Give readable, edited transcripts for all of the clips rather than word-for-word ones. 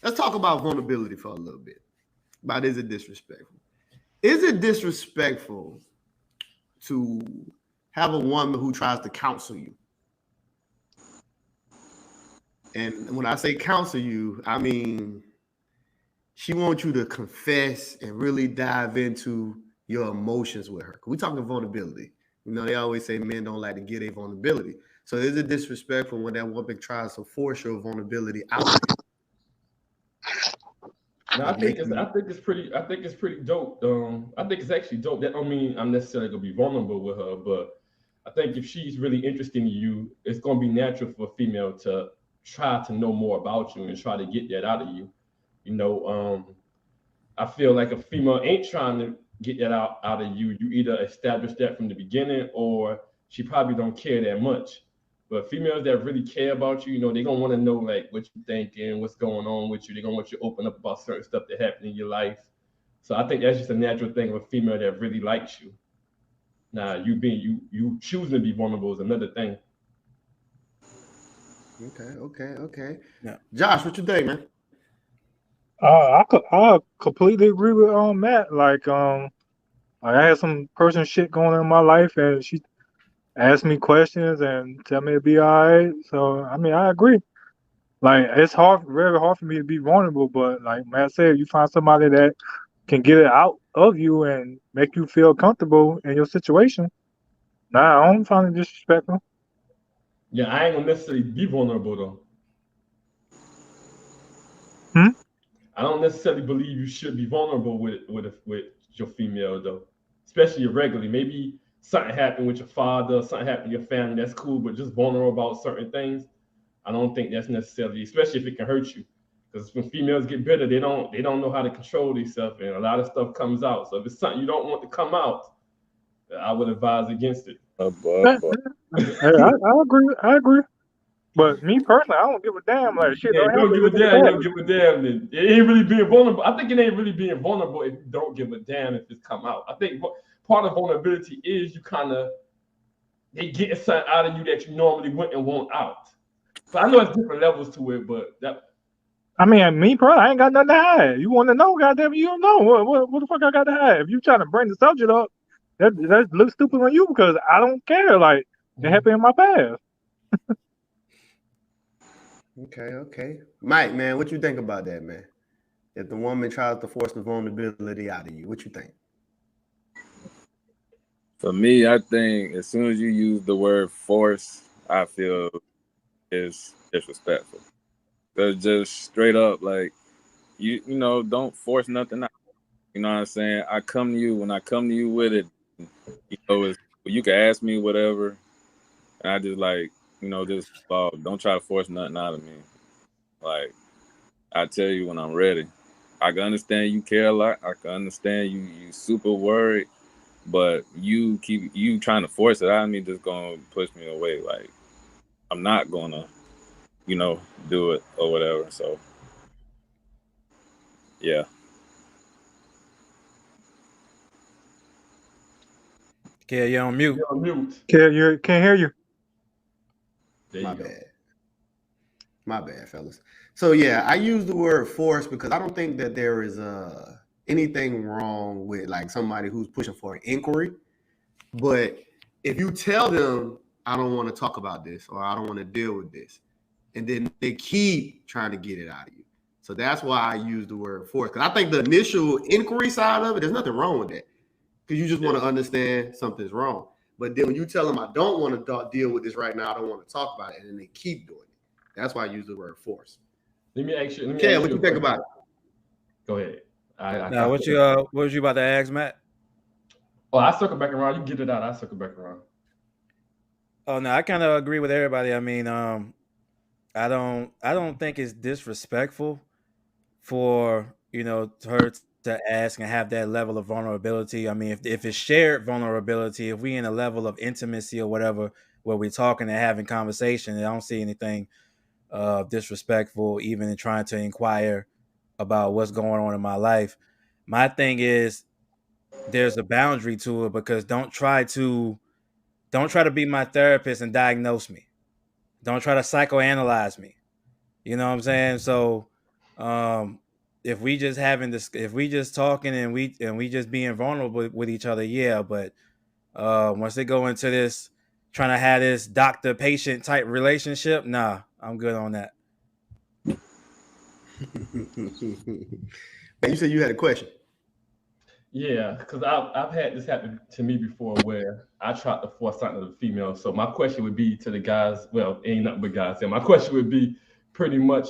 let's talk about vulnerability for a little bit. About is it disrespectful? Is it disrespectful to have a woman who tries to counsel you? And when I say counsel you, I mean she wants you to confess and really dive into your emotions with her. We talking vulnerability. You know, they always say men don't like to get a vulnerability. So is it disrespectful when that woman tries to force your vulnerability out of you? No, I think it's pretty dope. I think it's actually dope. That don't mean I'm necessarily gonna be vulnerable with her, but I think if she's really interested in you, it's gonna be natural for a female to try to know more about you and try to get that out of you. You know, I feel like a female ain't trying to get that out of you. You either establish that from the beginning, or she probably don't care that much. But females that really care about you, you know, they gonna want to know like what you thinking, what's going on with you. They're gonna want you to open up about certain stuff that happened in your life. So I think that's just a natural thing of a female that really likes you. Now you choosing to be vulnerable is another thing. Okay. Yeah. Josh, what you think, man? I completely agree with Matt. Like, I had some personal shit going on in my life, and she asked me questions and tell me to be all right. So I mean, I agree. Like, it's very hard for me to be vulnerable, but like Matt said, you find somebody that can get it out of you and make you feel comfortable in your situation. Nah, I don't find it disrespectful. Yeah, I ain't gonna necessarily be vulnerable though. Hmm? I don't necessarily believe you should be vulnerable with your female though, especially irregularly. Maybe something happened with your father, something happened to your family. That's cool, but just vulnerable about certain things, I don't think that's necessarily, especially if it can hurt you. Because when females get bitter, they don't know how to control themselves, and a lot of stuff comes out. So if it's something you don't want to come out, I would advise against it. Hey, I agree. I agree. But me personally, I don't give a damn. Like, shit Yeah, don't if you don't happen. give a It's in the damn, you past. don't give a damn. Then it ain't really being vulnerable. I think it ain't really being vulnerable if you don't give a damn if it's come out. I think part of vulnerability is you kind of they getting something out of you that you normally wouldn't want out. So I know it's different levels to it, but that I mean, me personally, I ain't got nothing to hide. You want to know? Goddamn, you don't know. What the fuck I got to hide? If you trying to bring the subject up, that looks stupid on you because I don't care. Like, it happened in my past. Okay. Mike, man, what you think about that, man? If the woman tries to force the vulnerability out of you, what you think? For me, I think as soon as you use the word force, I feel is disrespectful. Cause just straight up, like you know, don't force nothing out. You know what I'm saying? I come to you when I come to you with it. You know, you can ask me whatever, and I just like just don't try to force nothing out of me. Like I tell you when I'm ready. I can understand you care a lot. I can understand you super worried, but you trying to force it out of me just gonna push me away. Like I'm not gonna do it or whatever. So yeah. Yeah, you're on mute. you're on mute. Can't hear you. There My you go. bad. My bad, fellas. So yeah, I use the word force because I don't think that there is anything wrong with like somebody who's pushing for an inquiry. But if you tell them I don't want to talk about this or I don't want to deal with this, and then they keep trying to get it out of you. So that's why I use the word force. Because I think the initial inquiry side of it, there's nothing wrong with that. Because you just want to understand something's wrong. But then when you tell them I don't want to deal with this right now, I don't want to talk about it, and then they keep doing it. That's why I use the word force. Let me ask you. Let me Ken, ask what you you a think question. about it? Go ahead. I Now, got. what was you about to ask, Matt? Oh, I circle back around. You get it out. I circle back around. Oh no, I kind of agree with everybody. I mean, I don't think it's disrespectful for her to ask and have that level of vulnerability. I mean, if it's shared vulnerability, if we in a level of intimacy or whatever where we're talking and having conversation, I don't see anything disrespectful even in trying to inquire about what's going on in my life. My thing is there's a boundary to it because don't try to be my therapist and diagnose me. Don't try to psychoanalyze me. You know what I'm saying? So If we just having this, if we just talking and we just being vulnerable with each other, yeah. But once they go into this trying to have this doctor patient type relationship, nah, I'm good on that. You said you had a question. Yeah, because I've had this happen to me before where I tried to force something to the female. So my question would be to the guys. Well, ain't nothing but guys. Yeah, my question would be pretty much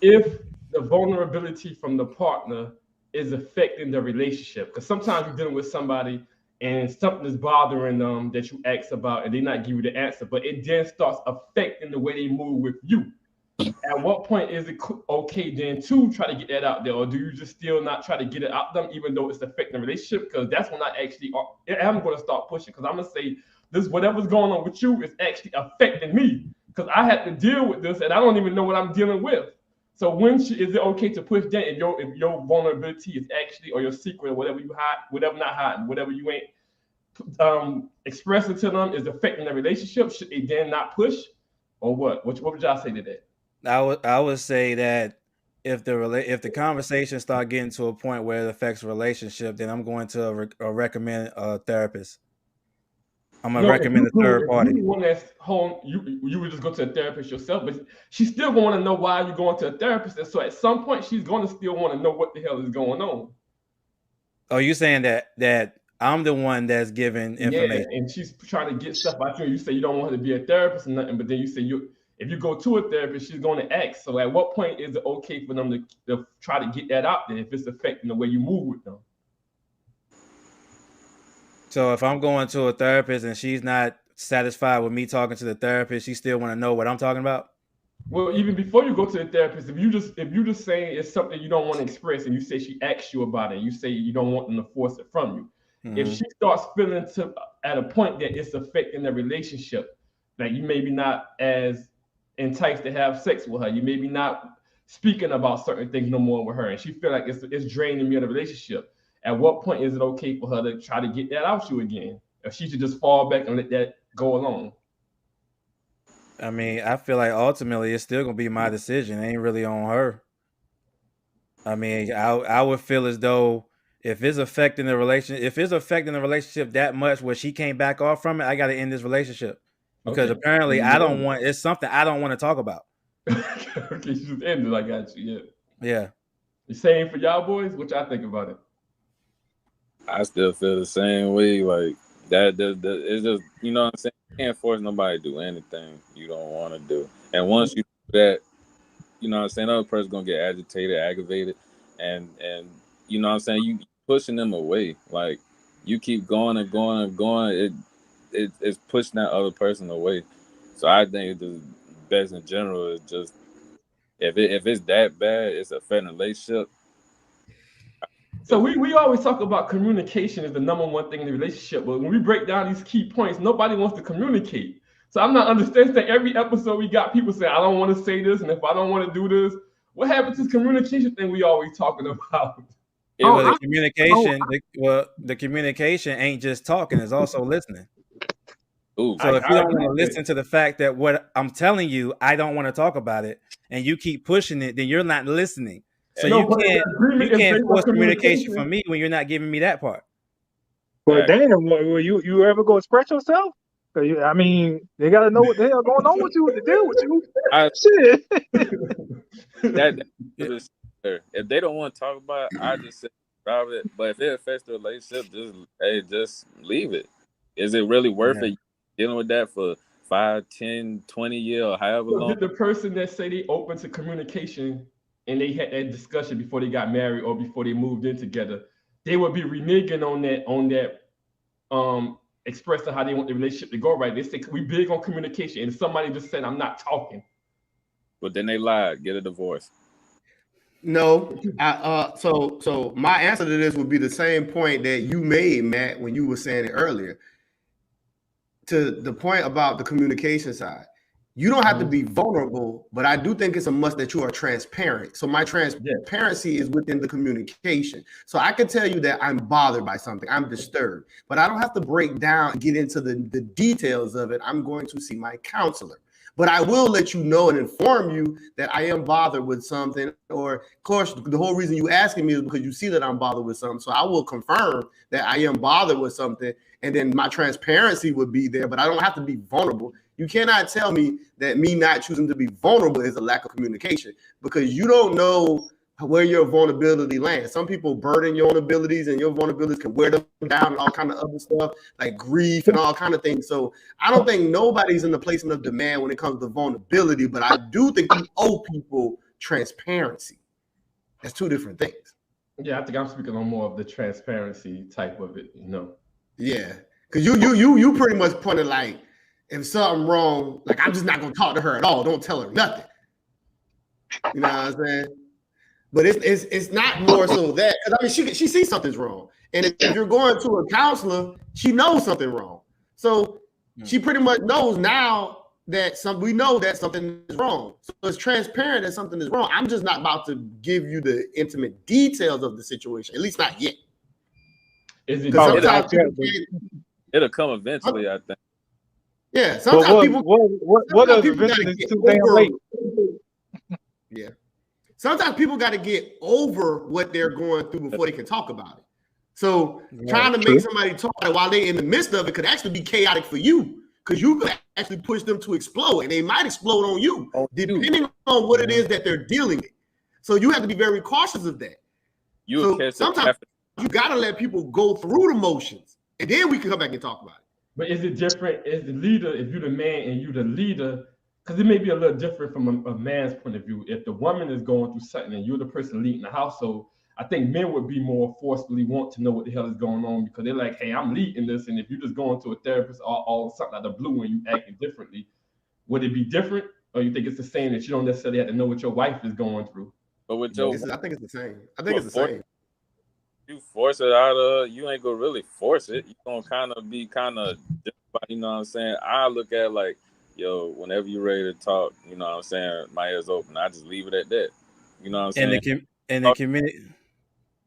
if the vulnerability from the partner is affecting the relationship. Because sometimes you're dealing with somebody and something is bothering them that you ask about and they not give you the answer, but it then starts affecting the way they move with you. At what point is it okay then to try to get that out there, or do you just still not try to get it out them even though it's affecting the relationship? Because that's when I actually am going to start pushing, because I'm going to say this, whatever's going on with you is actually affecting me, because I had to deal with this and I don't even know what I'm dealing with. So is it okay to push that if your vulnerability is actually, or your secret, or whatever you hide, whatever not hiding, whatever you ain't expressing to them is affecting the relationship? Should they then not push, or what? What would y'all say to that? I would say that if the conversation start getting to a point where it affects a relationship, then I'm going to recommend a therapist. I'm gonna recommend a third party. If you want that's home, you would just go to a therapist yourself, but she's still going to know why you're going to a therapist, and so at some point she's going to still want to know what the hell is going on. Oh, you saying that I'm the one that's giving information? Yeah, and she's trying to get stuff out you. You say you don't want her to be a therapist or nothing, but then you say if you go to a therapist, she's going to ask. So at what point is it okay for them to try to get that out there if it's affecting the way you move with them? So if I'm going to a therapist and she's not satisfied with me talking to the therapist, she still want to know what I'm talking about? Well, even before you go to the therapist, if you just saying it's something you don't want to express, and you say she asks you about it, you say you don't want them to force it from you. Mm-hmm. If she starts feeling at a point that it's affecting the relationship, like you maybe not as enticed to have sex with her, you maybe not speaking about certain things no more with her, and she feel like it's draining me of the relationship. At what point is it okay for her to try to get that out you again? Or she should just fall back and let that go along? I mean, I feel like ultimately it's still gonna be my decision. It ain't really on her. I mean, I would feel as though if it's affecting the relationship that much where she can't back off from it, I got to end this relationship, because apparently it's something I don't want to talk about. Okay, she just ended. I got you. Yeah. The same for y'all boys. What y'all think about it? I still feel the same way. Like that it's just, you know what I'm saying? You can't force nobody to do anything you don't want to do. And once you do that, you know what I'm saying, other person's gonna get agitated, aggravated, and you know what I'm saying, you pushing them away. Like you keep going and going and going, it's pushing that other person away. So I think the best in general is just if it's that bad, it's affecting a relationship. So we always talk about communication is the number one thing in the relationship, but when we break down these key points, nobody wants to communicate. So I'm not understanding that every episode we got people saying, I don't want to say this, and if I don't want to do this, what happens to this communication thing we always talking about? The communication ain't just talking, it's also listening. Ooh, so if you don't want to listen to the fact that what I'm telling you, I don't want to talk about it, and you keep pushing it, then you're not listening. So you can't force communication from me when you're not giving me that part. But damn, will you ever go express yourself? I mean, they gotta know what the hell going on with you to deal with you. Shit. If they don't want to talk about it, I just say drop it. But if it affects the relationship, just leave it. Is it really worth it dealing with that for 5, 10, 20 years or however long? Did the person that say they open to communication and they had that discussion before they got married or before they moved in together, they would be reneging on that expressing how they want the relationship to go right. They say we big on communication, and somebody just said I'm not talking. But then they lied, get a divorce. No, so my answer to this would be the same point that you made, Matt, when you were saying it earlier. To the point about the communication side, you don't have to be vulnerable, but I do think it's a must that you are transparent. So my transparency is within the communication. So I can tell you that I'm bothered by something, I'm disturbed, but I don't have to break down and get into the details of it. I'm going to see my counselor. But I will let you know and inform you that I am bothered with something. Or, of course, the whole reason you asking me is because you see that I'm bothered with something. So I will confirm that I am bothered with something, and then my transparency would be there. But I don't have to be vulnerable. You cannot tell me that me not choosing to be vulnerable is a lack of communication, because you don't know where your vulnerability lands. Some people burden your vulnerabilities, and your vulnerabilities can wear them down and all kind of other stuff like grief and all kind of things. So I don't think nobody's in the placement of demand when it comes to vulnerability, but I do think you owe people transparency. That's two different things. Yeah, I think I'm speaking on more of the transparency type of it, Yeah, because you pretty much pointed like, if something wrong, like I'm just not gonna talk to her at all. Don't tell her nothing. You know what I'm saying? But it's not more so that, because I mean she sees something's wrong, and if you're going to a counselor, she knows something wrong. So she pretty much knows now that we know that something is wrong. So it's transparent that something is wrong. I'm just not about to give you the intimate details of the situation, at least not yet. Is it? It'll come eventually, I think. Yeah, sometimes people. What does eventually is too damn late? Yeah. Sometimes people got to get over what they're going through before they can talk about it. So trying to make somebody talk while they're in the midst of it could actually be chaotic for you, because you could actually push them to explode, and they might explode on you, depending on what it is that they're dealing with. So you have to be very cautious of that. Sometimes you got to let people go through the motions, and then we can come back and talk about it. But is it different as the leader, if you're the man and you're the leader? Because it may be a little different from a man's point of view. If the woman is going through something and you're the person leading the household, I think men would be more forcefully want to know what the hell is going on, because they're like, hey, I'm leading this. And if you're just going to a therapist all something out of the blue and you acting differently, would it be different? Or you think it's the same, that you don't necessarily have to know what your wife is going through? But with I think it's the same. I think it's the same. You force it out of, you ain't gonna really force it. You gonna kind of be you know what I'm saying? I look at like, yo, whenever you're ready to talk, you know what I'm saying, my ears open. I just leave it at that. You know what I'm saying? And the community,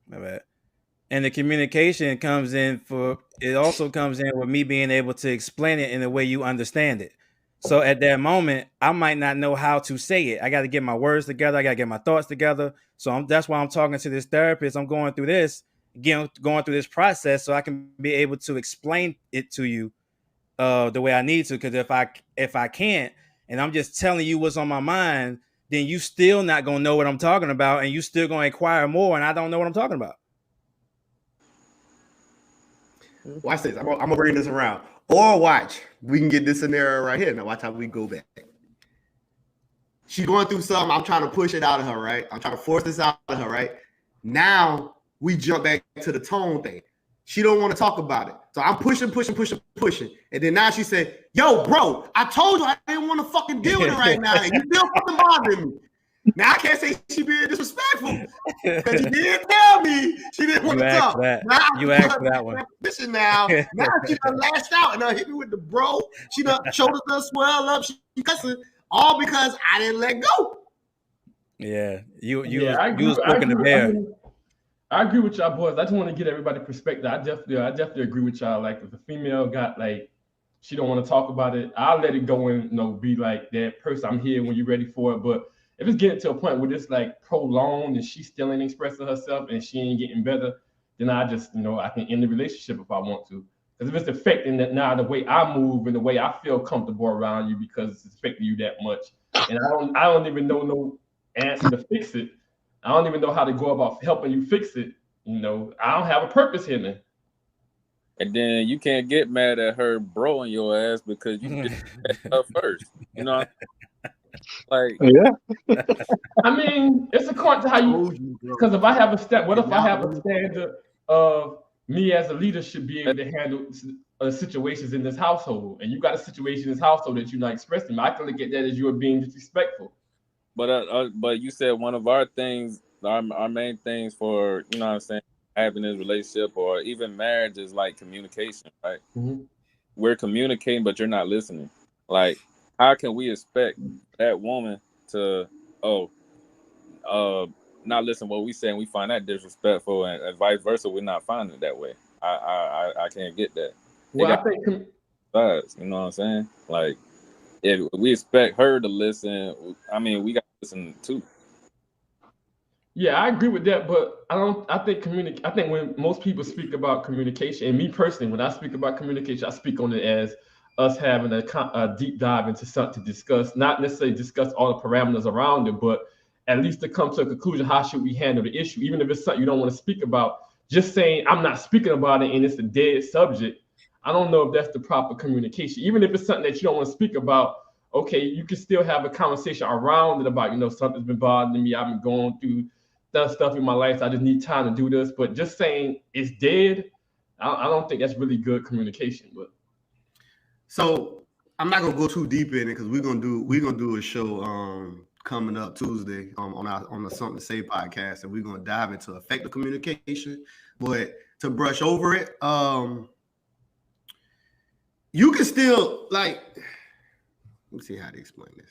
my bad. And the communication comes in it also comes in with me being able to explain it in a way you understand it. So at that moment, I might not know how to say it. I got to get my words together. I got to get my thoughts together. So that's why I'm talking to this therapist. I'm going through this, going through this process, so I can be able to explain it to you the way I need to. Because if I can't, and I'm just telling you what's on my mind, then you still not gonna know what I'm talking about, and you still gonna inquire more, and I don't know what I'm talking about. Watch this. I'm gonna bring this around. Or watch. We can get this scenario right here. Now watch how we go back. She's going through something. I'm trying to push it out of her, right? I'm trying to force this out of her, right? Now we jump back to the tone thing. She don't want to talk about it. So I'm pushing. And then now she said, yo, bro, I told you I didn't want to fucking deal with it right now. And you still fucking bothering me. Now I can't say she being disrespectful, because she did tell me she didn't want to talk. You asked for that one. Now she done lashed out and hit me with the bro. She done shoulders done swell up. She cussing all because I didn't let go. Yeah, you was poking the bear. I agree with y'all boys. I just want to get everybody perspective. I definitely agree with y'all. Like, if a female got like, she don't want to talk about it, I'll let it go and be like that person. I'm here when you're ready for it. But if it's getting to a point where it's like prolonged and she's still ain't expressing herself and she ain't getting better, then I just, I can end the relationship if I want to. Because if it's affecting that now the way I move and the way I feel comfortable around you because it's affecting you that much, and I don't even know no answer to fix it. I don't even know how to go about helping you fix it. I don't have a purpose here, man. And then you can't get mad at her broing your ass because you did her first. Like, yeah. I mean, it's according to how you. Because if I have what if I have a standard of me as a leader should be able to handle situations in this household, and you got a situation in this household that you're not expressing, I can look at that as you are being disrespectful. But you said one of our things, our main things for having this relationship or even marriage is like communication, right? Mm-hmm. We're communicating, but you're not listening. Like, how can we expect that woman to not listen to what we say and we find that disrespectful, and vice versa, we're not finding it that way? I can't get that. Well, I think you know what I'm saying? Like, if we expect her to listen, I mean, we got to listen too. Yeah, I agree with that, but I don't. I think I think when most people speak about communication, and me personally, when I speak about communication, I speak on it as us having a deep dive into something to discuss, not necessarily discuss all the parameters around it, but at least to come to a conclusion. How should we handle the issue, even if it's something you don't want to speak about? Just saying I'm not speaking about it and it's a dead subject. I don't know if that's the proper communication. Even if it's something that you don't want to speak about, okay, you can still have a conversation around it about, something's been bothering me. I've been going through that stuff in my life. So I just need time to do this. But just saying it's dead, I don't think that's really good communication. But so I'm not gonna go too deep in it because we're gonna do a show coming up Tuesday on the Something to Say podcast, and we're gonna dive into effective communication. But to brush over it, you can still let me see how to explain this.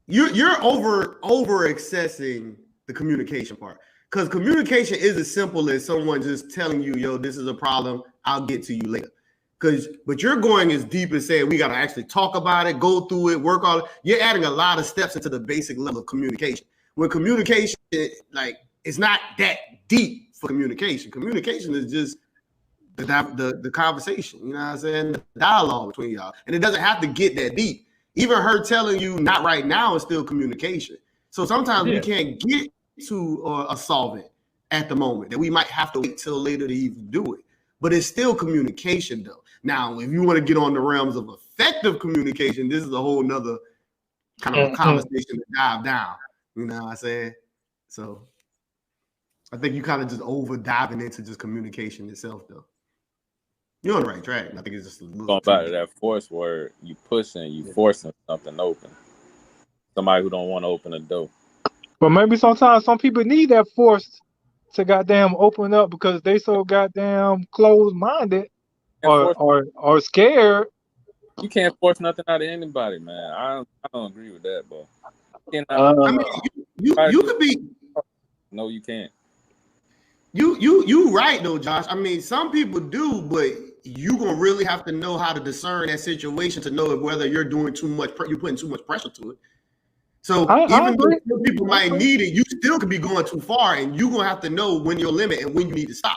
You're over accessing the communication part, because communication is as simple as someone just telling you, yo, this is a problem, I'll get to you later. But you're going as deep as saying we got to actually talk about it, go through it, work on it. You're adding a lot of steps into the basic level of communication. When communication, it's not that deep for communication. Communication is just the conversation, you know what I'm saying? The dialogue between y'all. And it doesn't have to get that deep. Even her telling you not right now is still communication. So sometimes we can't get to a solvent at the moment, that we might have to wait till later to even do it. But it's still communication though. Now, if you want to get on the realms of effective communication, this is a whole nother kind of conversation to dive down. You know what I'm saying? So I think you kind of just over diving into just communication itself though. You're on the right track. I think it's just a little Going back to that force word, you pushing, you forcing something open. Somebody who don't want to open a door. But maybe sometimes some people need that force to goddamn open up because they so goddamn closed-minded or scared. You can't force nothing out of anybody, man. I don't agree with that, bro. I mean, you could be. No, you can't. You right though, Josh. I mean, some people do, but you gonna really have to know how to discern that situation to know whether you're doing too much. You're putting too much pressure to it. So even though some people might need it, you still could be going too far, and you're gonna have to know when your limit and when you need to stop.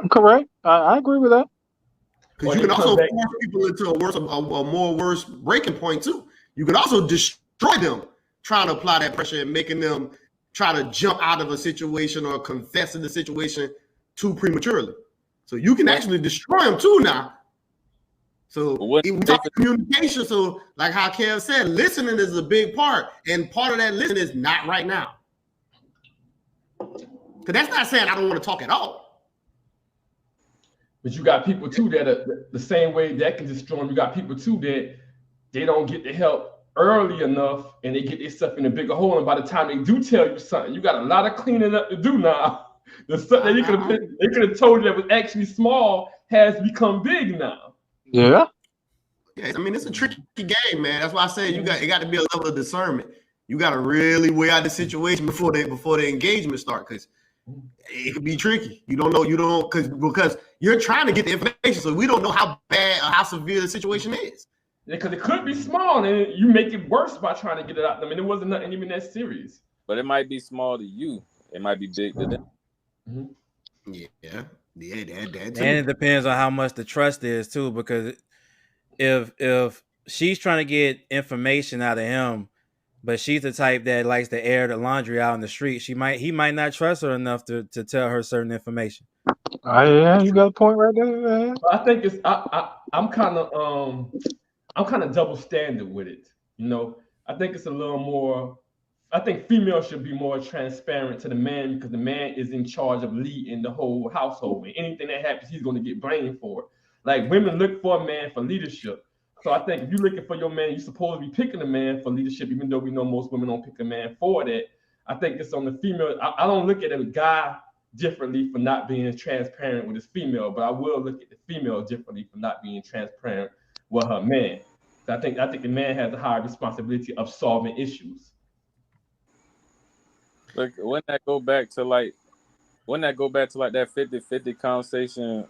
Correct. I agree with that. Because you can also force people into a more worse breaking point too. You can also destroy them trying to apply that pressure and making them try to jump out of a situation or confess in the situation too prematurely. So you can actually destroy them too now. So we talk communication. So like how Kev said, listening is a big part. And part of that listening is not right now. Because that's not saying I don't want to talk at all. But you got people too that are the same way that can destroy them. You got people too that they don't get the help early enough and they get themselves in a bigger hole. And by the time they do tell you something, you got a lot of cleaning up to do now. The stuff that they could have told you that was actually small has become big now. Yeah. Yeah, I mean, it's a tricky game, man. That's why I say it got to be a level of discernment. You got to really weigh out the situation before the engagement start, because it could be tricky. You don't know, because you're trying to get the information, so we don't know how bad or how severe the situation is. Yeah, because it could be small, and you make it worse by trying to get it out. I mean, it wasn't nothing even that serious. But it might be small to you. It might be big to them. Mm-hmm. Yeah, that too. And it depends on how much the trust is too, because if she's trying to get information out of him, but she's the type that likes to air the laundry out in the street, he might not trust her enough to tell her certain information. Yeah, you got a point right there, man. I think it's I'm kind of double standard with it. I think it's a little more. I think females should be more transparent to the man, because the man is in charge of leading the whole household. And anything that happens, he's going to get blamed for it. Like, women look for a man for leadership. So I think if you're looking for your man, you're supposed to be picking a man for leadership, even though we know most women don't pick a man for that. I think it's on the female. I don't look at a guy differently for not being transparent with his female, but I will look at the female differently for not being transparent with her man. So I think the man has a higher responsibility of solving issues. Look, wouldn't that go back to like that 50-50 conversation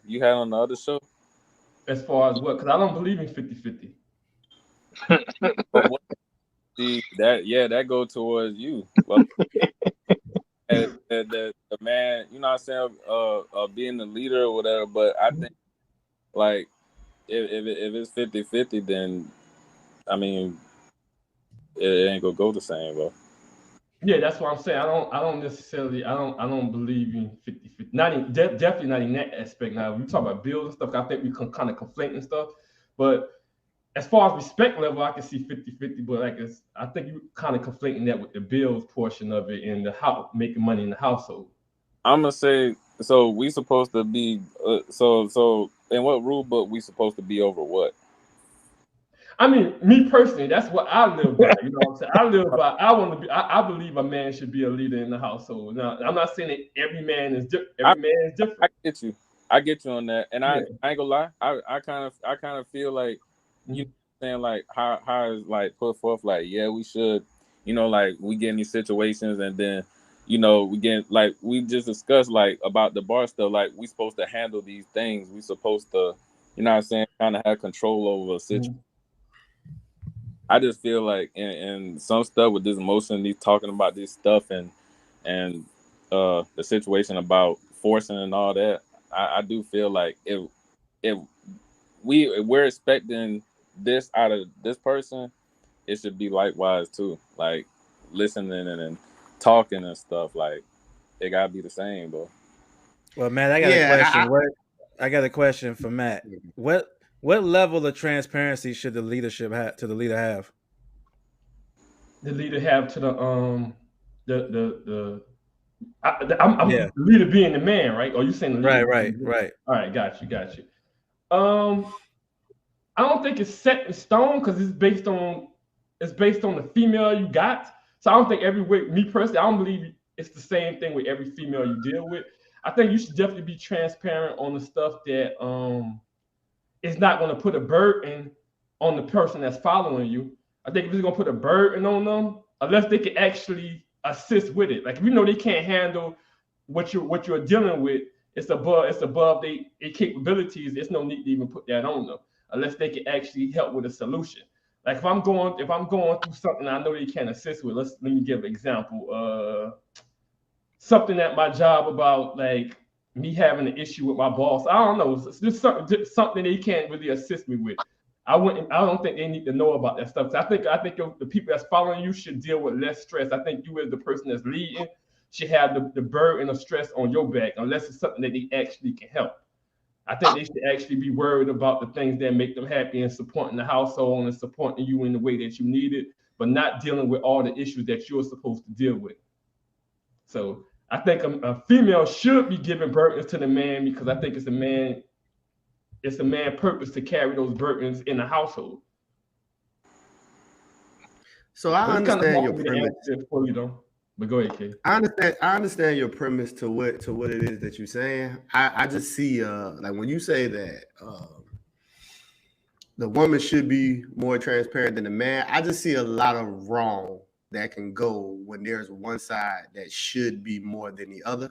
you had on the other show? As far as what? Because I don't believe in 50-50. But what, see that go towards you. Well, the man, you know what I'm saying, being the leader or whatever. But I think like if it's 50-50, then I mean it ain't gonna go the same, bro. Yeah, that's what I'm saying. I don't necessarily I don't believe in 50-50. Not in definitely not in that aspect. Now we talk about bills and stuff. I think we can kind of conflate and stuff. But as far as respect level, I can see 50-50. But I think you kind of conflating that with the bills portion of it and the how making money in the household. I'm gonna say so. We supposed to be so in what rule book we supposed to be over what? I mean, me personally, that's what I live by. You know what I'm saying? I live by. I want to be. I believe a man should be a leader in the household. Now, I'm not saying that every man is I every man is I different. get you. I get you on that, and Yeah. I ain't gonna lie. I kind of feel like you know what I'm saying like how is like put forth like yeah we should like we get in these situations and then we get like we just discussed like about the bar stuff like we supposed to handle these things we supposed to what I'm saying kind of have control over a situation. I just feel like in some stuff with this motion, these talking about this stuff and the situation about forcing and all that. I do feel like if we're expecting this out of this person, it should be likewise too. Like listening and talking and stuff. Like it gotta be the same, bro. Well, Matt, I got a Yeah, question. I got a question for Matt. What level of transparency should the leader have? The leader have to I'm Yeah. the leader being the man, right? Or you saying the leader? Right. All right, got you. Um, I don't think it's set in stone because it's based on the female you got. So I don't think every way, me personally, I don't believe it's the same thing with every female you deal with. I think you should definitely be transparent on the stuff that is not going to put a burden on the person that's following you. I think if it's going to put a burden on them, unless they can actually assist with it. Like if you know they can't handle what you're dealing with, it's above their capabilities. There's no need to even put that on them unless they can actually help with a solution. Like if I'm going through something I know they can't assist with. Let me give an example. Something at my job about like me having an issue with my boss. I don't know. It's just something they can't really assist me with. I don't think they need to know about that stuff. So I think the people that's following you should deal with less stress. I think you as the person that's leading should have the burden of stress on your back, unless it's something that they actually can help. I think they should actually be worried about the things that make them happy and supporting the household and supporting you in the way that you need it, but not dealing with all the issues that you're supposed to deal with. So I think a female should be giving burdens to the man because I think it's a man purpose to carry those burdens in the household. So I But it's kind of understand hard your for me to premise. answer it for you though. But go ahead, Kay. I understand your premise to what it is that you're saying. I just see like when you say that the woman should be more transparent than the man, I just see a lot of wrong that can go when there's one side that should be more than the other.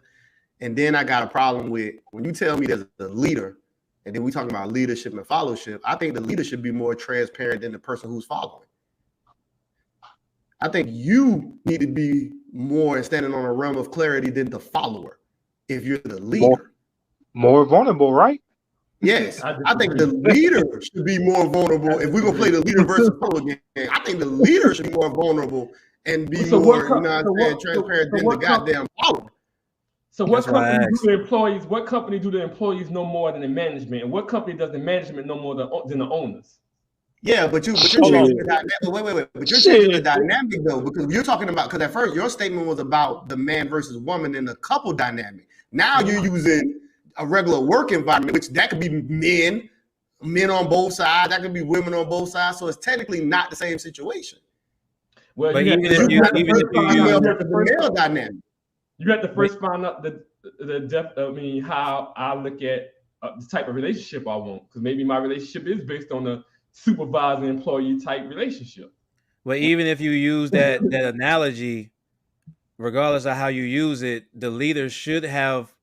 And then I got a problem with when you tell me there's a leader, and then we talking about leadership and followership. I think the leader should be more transparent than the person who's following. I think you need to be more standing on a realm of clarity than the follower if you're the leader. More vulnerable, right? Yes, I think the leader should be more vulnerable. If we're gonna play the leader versus follower game, I think the leader should be more vulnerable and be more, transparent than the goddamn follower. So what company do the employees know more than the management? And what company does the management know more than the owners? Yeah, but you're changing the dynamic. Wait. But you're changing the dynamic though, because you're talking about because at first your statement was about the man versus woman in the couple dynamic. Now you're using a regular work environment, which that could be men on both sides, that could be women on both sides. So it's technically not the same situation. Well, but you even if you the male dynamic, you have to first find out the depth. I mean, how I look at the type of relationship I want, because maybe my relationship is based on the supervisor employee type relationship. Well, even if you use that analogy, regardless of how you use it, the leader should have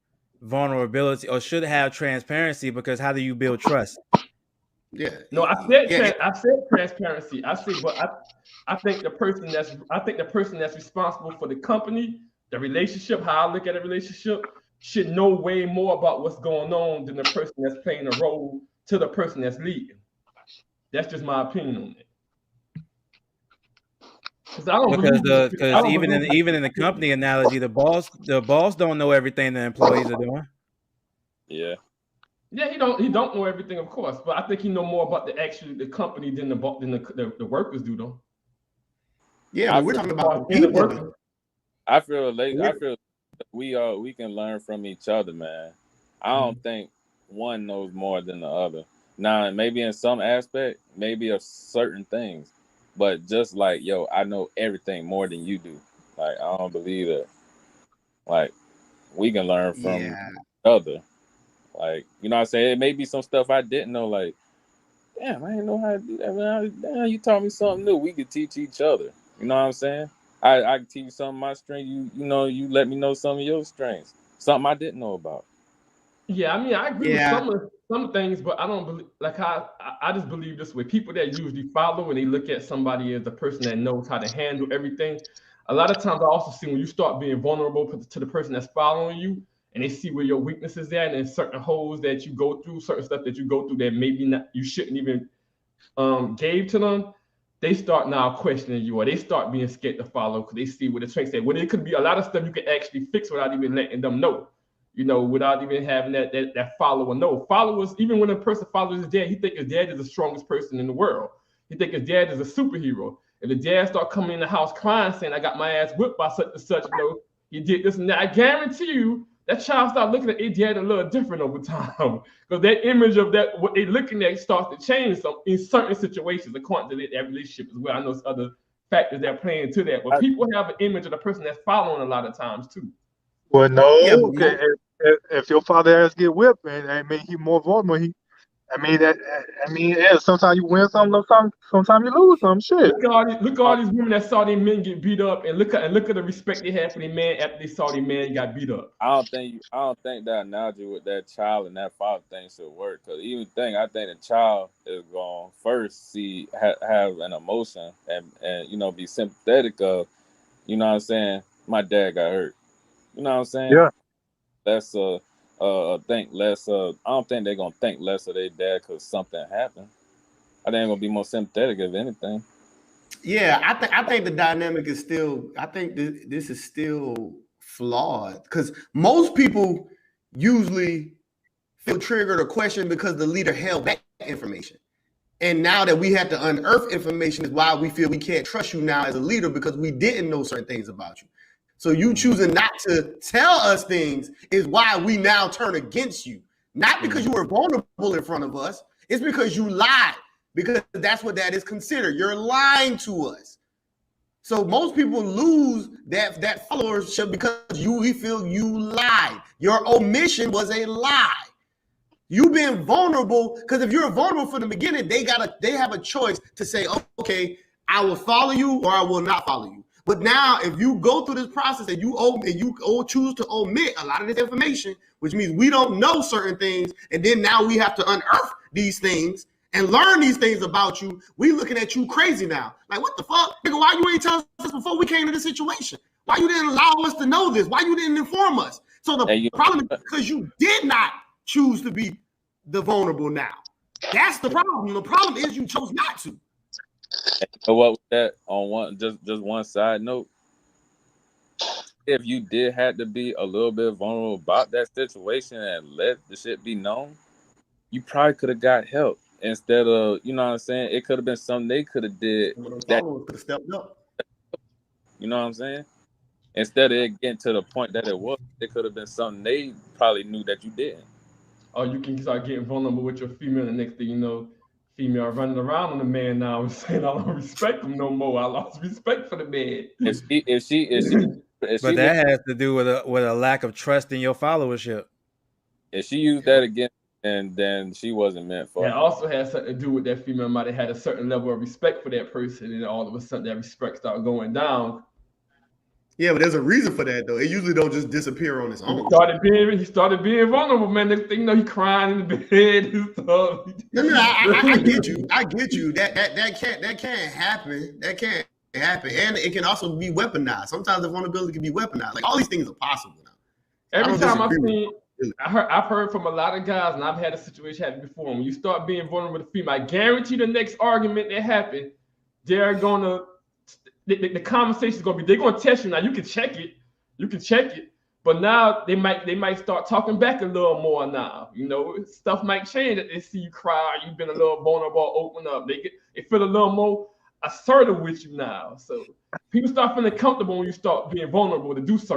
vulnerability or should have transparency, because how do you build trust? Yeah. No, I said transparency. I think the person that's responsible for the company, the relationship, how I look at a relationship, should know way more about what's going on than the person that's playing a role to the person that's leading. That's just my opinion on it. Because I don't because even believe in the company analogy, the boss don't know everything the employees are doing. Yeah. Yeah, he don't know everything, of course, but I think he know more about the company than the workers do, though. Yeah, but we're talking about people. I feel we can learn from each other, man. I don't think one knows more than the other. Now, maybe in some aspect, maybe of certain things, but just like, yo, I know everything more than you do. Like, I don't believe that. Like, we can learn from each other. Like, you know what I'm saying? It may be some stuff I didn't know, like, damn, I didn't know how to do that, man. Damn, you taught me something new. We could teach each other. You know what I'm saying? I can teach you some of my strengths. You let me know some of your strengths. Something I didn't know about. Yeah, I mean, I agree with some things, but I don't believe I just believe this way. People that usually follow and they look at somebody as the person that knows how to handle everything. A lot of times I also see when you start being vulnerable to the person that's following you and they see where your weaknesses are and there's certain holes that you go through, certain stuff that you go through that maybe not you shouldn't even gave to them, they start now questioning you or they start being scared to follow because they see what the strengths say. Well, it could be a lot of stuff you can actually fix without even letting them know. Without even having that follower know. Followers, even when a person follows his dad, he think his dad is the strongest person in the world. He think his dad is a superhero. If the dad start coming in the house crying, saying, I got my ass whipped by such and such, he did this and that, I guarantee you that child start looking at their dad a little different over time. Because that image of that, what they're looking at starts to change in certain situations according to that relationship as well. I know there's other factors that play into that. But people have an image of the person that's following a lot of times too. Well, no, Yeah, okay. If your father has get whipped, and I mean he more vulnerable, yeah, sometimes you win some, sometimes you lose some. Shit. Look at all these women that saw their men get beat up, and look at the respect they had for their man after they saw their man got beat up. I don't think that analogy with that child and that father thing should work. Cause I think the child is going to first have an emotion and be sympathetic of, you know what I'm saying? My dad got hurt. You know what I'm saying? Yeah. That's think less. I don't think they're gonna think less of their dad because something happened. I think they're gonna be more sympathetic if anything. Yeah, I think the dynamic is still. I think this is still flawed because most people usually feel triggered or questioned because the leader held back information. And now that we have to unearth information is why we feel we can't trust you now as a leader because we didn't know certain things about you. So you choosing not to tell us things is why we now turn against you. Not because you were vulnerable in front of us. It's because you lied. Because that's what that is considered. You're lying to us. So most people lose that followership because we feel you lied. Your omission was a lie. You being vulnerable, because if you're vulnerable from the beginning, they have a choice to say, okay, I will follow you or I will not follow you. But now, if you go through this process and you choose to omit a lot of this information, which means we don't know certain things, and then now we have to unearth these things and learn these things about you, we looking at you crazy now. Like, what the fuck? Nigga, why you ain't tell us this before we came to this situation? Why you didn't allow us to know this? Why you didn't inform us? So the problem is because you did not choose to be the vulnerable now. That's the problem. The problem is you chose not to. And you know what? With that, on just one side note, if you did have to be a little bit vulnerable about that situation and let the shit be known, you probably could have got help instead of, you know what I'm saying? It could have been something they could have did that could have stepped up. You know what I'm saying? Instead of it getting to the point that it was, it could have been something they probably knew that you didn't. Or you can start getting vulnerable with your female, and the next thing you know, female running around on the man now and saying, I don't respect him no more. I lost respect for the man. But that has to do with a lack of trust in your followership. If she used that again, and then she wasn't meant for. That also has something to do with that female might have had a certain level of respect for that person, and all of a sudden that respect started going down. Yeah, but there's a reason for that though. It usually don't just disappear on its He own. started being vulnerable, man. Next thing you know, he crying in the bed and stuff. No, I get you. I get you. That can't happen. That can't happen, and it can also be weaponized. Sometimes the vulnerability can be weaponized. Like all these things are possible now. Every time I've heard from a lot of guys, and I've had a situation happen before. When you start being vulnerable to female, I guarantee the next argument that happens, they're gonna the conversation is gonna be, they're gonna test you. Now you can check it, but now they might start talking back a little more now. You know, stuff might change that they see you cry, you've been a little vulnerable, open up. They feel a little more assertive with you now. So people start feeling comfortable when you start being vulnerable to do certain